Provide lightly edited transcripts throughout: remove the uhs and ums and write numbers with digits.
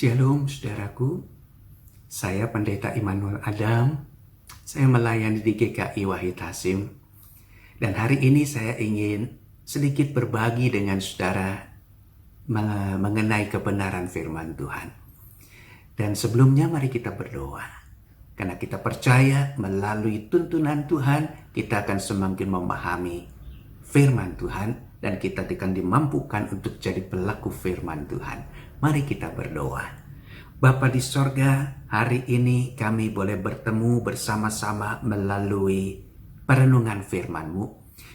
Shalom saudaraku, saya Pendeta Immanuel Adam, saya melayani di GKI Wahid Hasim, dan hari ini saya ingin sedikit berbagi dengan saudara mengenai kebenaran firman Tuhan. Dan sebelumnya mari kita berdoa, karena kita percaya melalui tuntunan Tuhan, kita akan semakin memahami firman Tuhan, dan kita akan dimampukan untuk jadi pelaku firman Tuhan. Mari kita berdoa. Bapa di sorga, hari ini kami boleh bertemu bersama-sama melalui perenungan firman-Mu.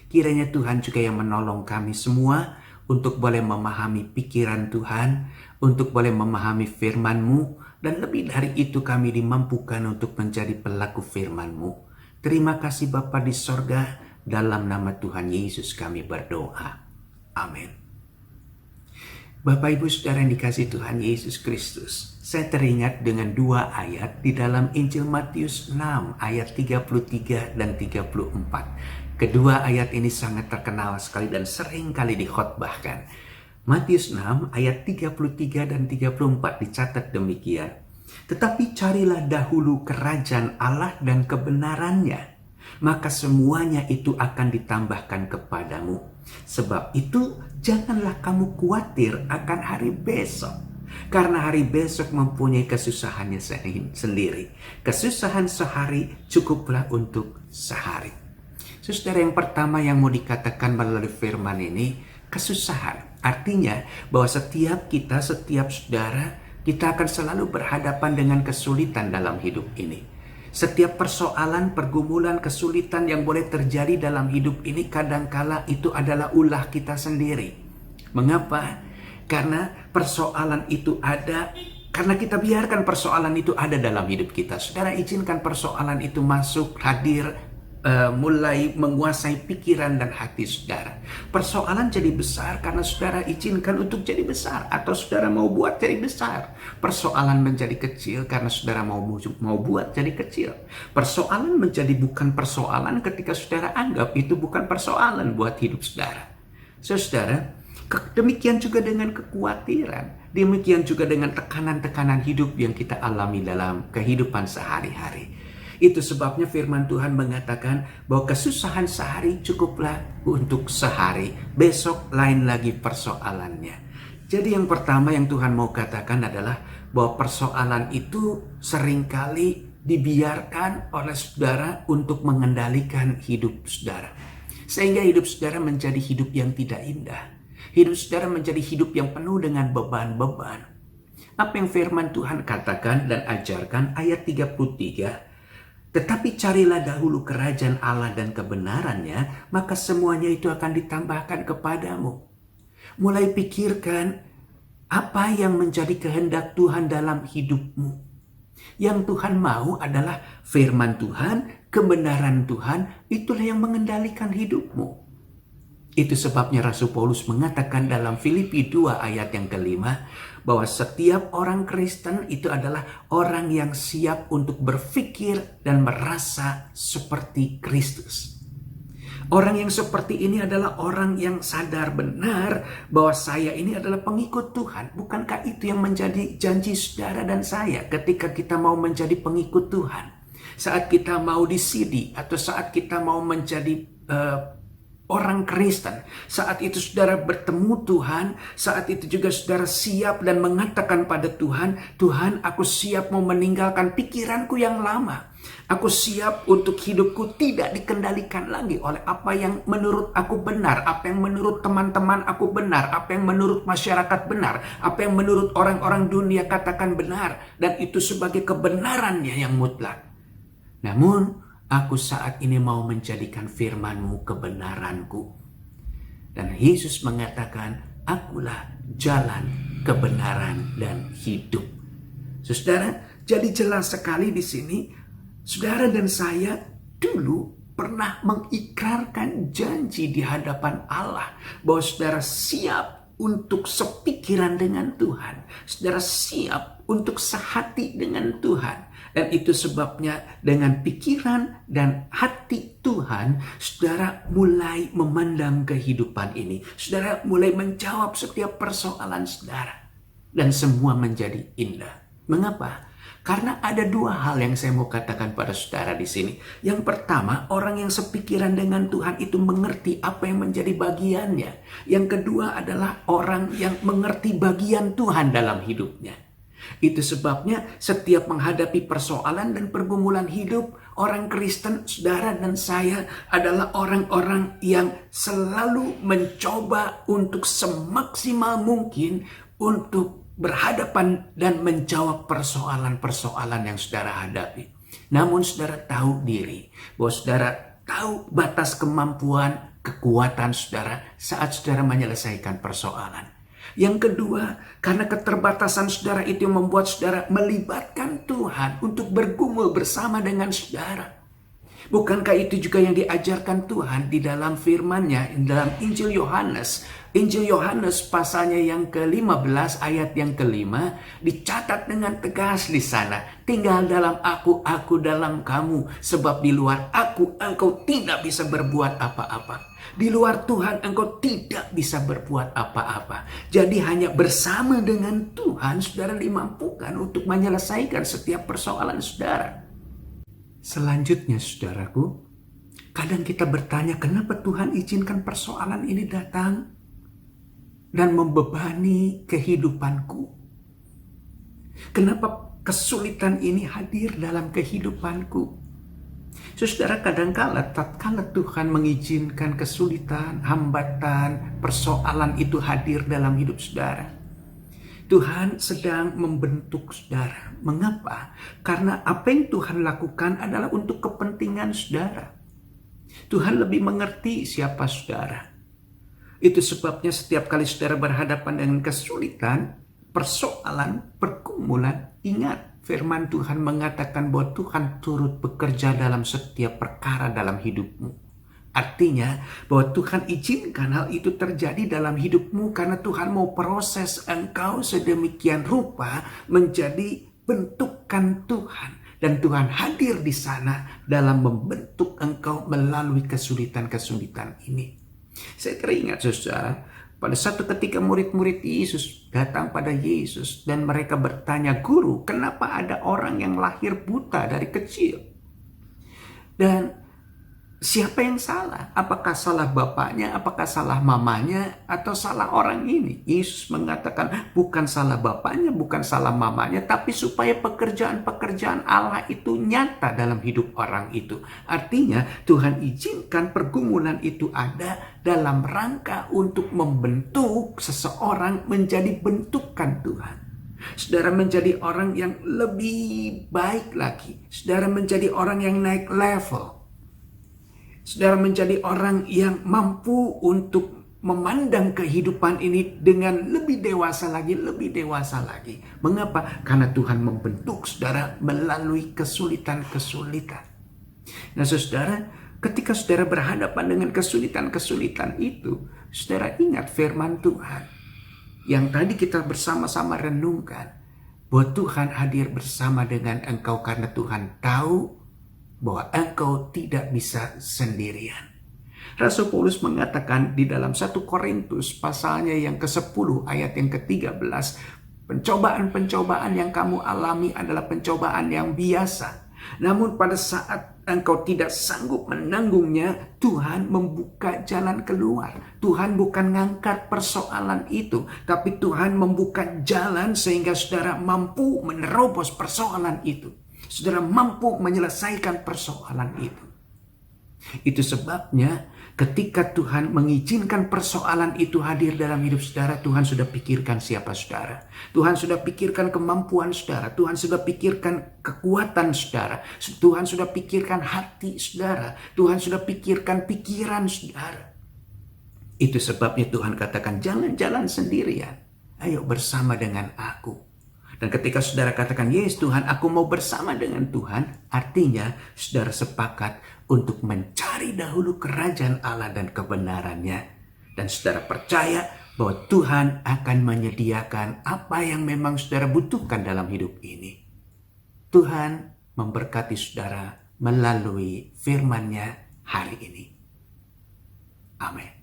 Kiranya Tuhan juga yang menolong kami semua untuk boleh memahami pikiran Tuhan, untuk boleh memahami firman-Mu, dan lebih dari itu kami dimampukan untuk menjadi pelaku firman-Mu. Terima kasih Bapa di sorga, dalam nama Tuhan Yesus kami berdoa. Amin. Bapak Ibu Saudara yang dikasihi Tuhan Yesus Kristus, saya teringat dengan dua ayat di dalam Injil Matius 6 ayat 33 dan 34. Kedua ayat ini sangat terkenal sekali dan sering kali dikhotbahkan. Matius 6 ayat 33 dan 34 dicatat demikian. Tetapi carilah dahulu kerajaan Allah dan kebenarannya, maka semuanya itu akan ditambahkan kepadamu. Sebab itu janganlah kamu khawatir akan hari besok, karena hari besok mempunyai kesusahannya sendiri. Kesusahan sehari cukuplah untuk sehari. Saudara, yang pertama yang mau dikatakan melalui firman ini, kesusahan. Artinya bahwa setiap saudara, kita akan selalu berhadapan dengan kesulitan dalam hidup ini. Setiap persoalan, pergumulan, kesulitan yang boleh terjadi dalam hidup ini kadangkala itu adalah ulah kita sendiri. Mengapa? Karena persoalan itu ada, karena kita biarkan persoalan itu ada dalam hidup kita. Saudara, izinkan persoalan itu masuk, hadir, mulai menguasai pikiran dan hati saudara. Persoalan jadi besar karena saudara izinkan untuk jadi besar, atau saudara mau buat jadi besar. Persoalan menjadi kecil karena saudara mau buat jadi kecil. Persoalan menjadi bukan persoalan ketika saudara anggap itu bukan persoalan buat hidup saudara. Saudara, demikian juga dengan kekhawatiran, demikian juga dengan tekanan-tekanan hidup yang kita alami dalam kehidupan sehari-hari. Itu sebabnya firman Tuhan mengatakan bahwa kesusahan sehari cukuplah untuk sehari. Besok lain lagi persoalannya. Jadi yang pertama yang Tuhan mau katakan adalah bahwa persoalan itu seringkali dibiarkan oleh saudara untuk mengendalikan hidup saudara. Sehingga hidup saudara menjadi hidup yang tidak indah. Hidup saudara menjadi hidup yang penuh dengan beban-beban. Apa yang firman Tuhan katakan dan ajarkan ayat 33, tetapi carilah dahulu kerajaan Allah dan kebenarannya, maka semuanya itu akan ditambahkan kepadamu. Mulai pikirkan apa yang menjadi kehendak Tuhan dalam hidupmu. Yang Tuhan mau adalah firman Tuhan, kebenaran Tuhan, itulah yang mengendalikan hidupmu. Itu sebabnya Rasul Paulus mengatakan dalam Filipi 2 ayat yang kelima, bahwa setiap orang Kristen itu adalah orang yang siap untuk berpikir dan merasa seperti Kristus. Orang yang seperti ini adalah orang yang sadar benar bahwa saya ini adalah pengikut Tuhan. Bukankah itu yang menjadi janji saudara dan saya ketika kita mau menjadi pengikut Tuhan? Saat kita mau disidi atau saat kita mau menjadi orang Kristen, saat itu saudara bertemu Tuhan, saat itu juga saudara siap dan mengatakan pada Tuhan, Tuhan, aku siap mau meninggalkan pikiranku yang lama. Aku siap untuk hidupku tidak dikendalikan lagi oleh apa yang menurut aku benar, apa yang menurut teman-teman aku benar, apa yang menurut masyarakat benar, apa yang menurut orang-orang dunia katakan benar, dan itu sebagai kebenarannya yang mutlak. Namun, aku saat ini mau menjadikan firman-Mu kebenaranku. Dan Yesus mengatakan, akulah jalan, kebenaran, dan hidup. Saudara, jadi jelas sekali di sini, saudara dan saya dulu pernah mengikrarkan janji di hadapan Allah, bahwa saudara siap untuk sepikiran dengan Tuhan. Saudara siap untuk sehati dengan Tuhan. Dan itu sebabnya dengan pikiran dan hati Tuhan, saudara mulai memandang kehidupan ini. Saudara mulai menjawab setiap persoalan saudara. dan semua menjadi indah. Mengapa? Karena ada dua hal yang saya mau katakan pada saudara di sini. Yang pertama, orang yang sepikiran dengan Tuhan itu mengerti apa yang menjadi bagiannya. Yang kedua adalah orang yang mengerti bagian Tuhan dalam hidupnya. Itu sebabnya setiap menghadapi persoalan dan pergumulan hidup, orang Kristen, saudara dan saya adalah orang-orang yang selalu mencoba untuk semaksimal mungkin untuk berhadapan dan menjawab persoalan-persoalan yang saudara hadapi. Namun saudara tahu diri bahwa saudara tahu batas kemampuan, kekuatan saudara saat saudara menyelesaikan persoalan. Yang kedua, karena keterbatasan saudara itu yang membuat saudara melibatkan Tuhan untuk bergumul bersama dengan saudara. Bukankah itu juga yang diajarkan Tuhan di dalam firman-Nya, dalam Injil Yohanes? Injil Yohanes pasalnya yang ke-15 ayat yang ke-5 dicatat dengan tegas di sana. Tinggal dalam aku dalam kamu. Sebab di luar aku engkau tidak bisa berbuat apa-apa. Di luar Tuhan engkau tidak bisa berbuat apa-apa. Jadi hanya bersama dengan Tuhan saudara dimampukan untuk menyelesaikan setiap persoalan saudara. Selanjutnya saudaraku, kadang kita bertanya kenapa Tuhan izinkan persoalan ini datang dan membebani kehidupanku. Kenapa kesulitan ini hadir dalam kehidupanku? Saudara, kadangkala tatkala Tuhan mengizinkan kesulitan, hambatan, persoalan itu hadir dalam hidup saudara, Tuhan sedang membentuk saudara. Mengapa? Karena apa yang Tuhan lakukan adalah untuk kepentingan saudara. Tuhan lebih mengerti siapa saudara. Itu sebabnya setiap kali saudara berhadapan dengan kesulitan, persoalan, pergumulan, ingat firman Tuhan mengatakan bahwa Tuhan turut bekerja dalam setiap perkara dalam hidupmu. Artinya bahwa Tuhan izinkan hal itu terjadi dalam hidupmu karena Tuhan mau proses engkau sedemikian rupa menjadi bentukan Tuhan. Dan Tuhan hadir di sana dalam membentuk engkau melalui kesulitan-kesulitan ini. Saya teringat saudara, pada satu ketika murid-murid Yesus datang pada Yesus dan mereka bertanya, "Guru, kenapa ada orang yang lahir buta dari kecil? Dan siapa yang salah? Apakah salah bapaknya, apakah salah mamanya, atau salah orang ini?" Yesus mengatakan bukan salah bapaknya, bukan salah mamanya, tapi supaya pekerjaan-pekerjaan Allah itu nyata dalam hidup orang itu. Artinya Tuhan izinkan pergumulan itu ada dalam rangka untuk membentuk seseorang menjadi bentukan Tuhan. Saudara menjadi orang yang lebih baik lagi. Saudara menjadi orang yang naik level. Saudara menjadi orang yang mampu untuk memandang kehidupan ini dengan lebih dewasa lagi, lebih dewasa lagi. Mengapa? Karena Tuhan membentuk saudara melalui kesulitan-kesulitan. Nah saudara, ketika saudara berhadapan dengan kesulitan-kesulitan itu, saudara ingat firman Tuhan yang tadi kita bersama-sama renungkan, bahwa Tuhan hadir bersama dengan engkau karena Tuhan tahu bahwa engkau tidak bisa sendirian. Rasul Paulus mengatakan di dalam 1 Korintus pasalnya yang ke-10 ayat yang ke-13, pencobaan-pencobaan yang kamu alami adalah pencobaan yang biasa. Namun pada saat engkau tidak sanggup menanggungnya, Tuhan membuka jalan keluar. Tuhan bukan ngangkat persoalan itu, tapi Tuhan membuka jalan sehingga saudara mampu menerobos persoalan itu. Saudara mampu menyelesaikan persoalan itu. Itu sebabnya ketika Tuhan mengizinkan persoalan itu hadir dalam hidup saudara, Tuhan sudah pikirkan siapa saudara. Tuhan sudah pikirkan kemampuan saudara. Tuhan sudah pikirkan kekuatan saudara. Tuhan sudah pikirkan hati saudara. Tuhan sudah pikirkan pikiran saudara. Itu sebabnya Tuhan katakan jangan jalan sendirian. Ayo bersama dengan aku. Dan ketika saudara katakan, "Yes Tuhan, aku mau bersama dengan Tuhan," artinya saudara sepakat untuk mencari dahulu kerajaan Allah dan kebenarannya. Dan saudara percaya bahwa Tuhan akan menyediakan apa yang memang saudara butuhkan dalam hidup ini. Tuhan memberkati saudara melalui firman-Nya hari ini. Amin.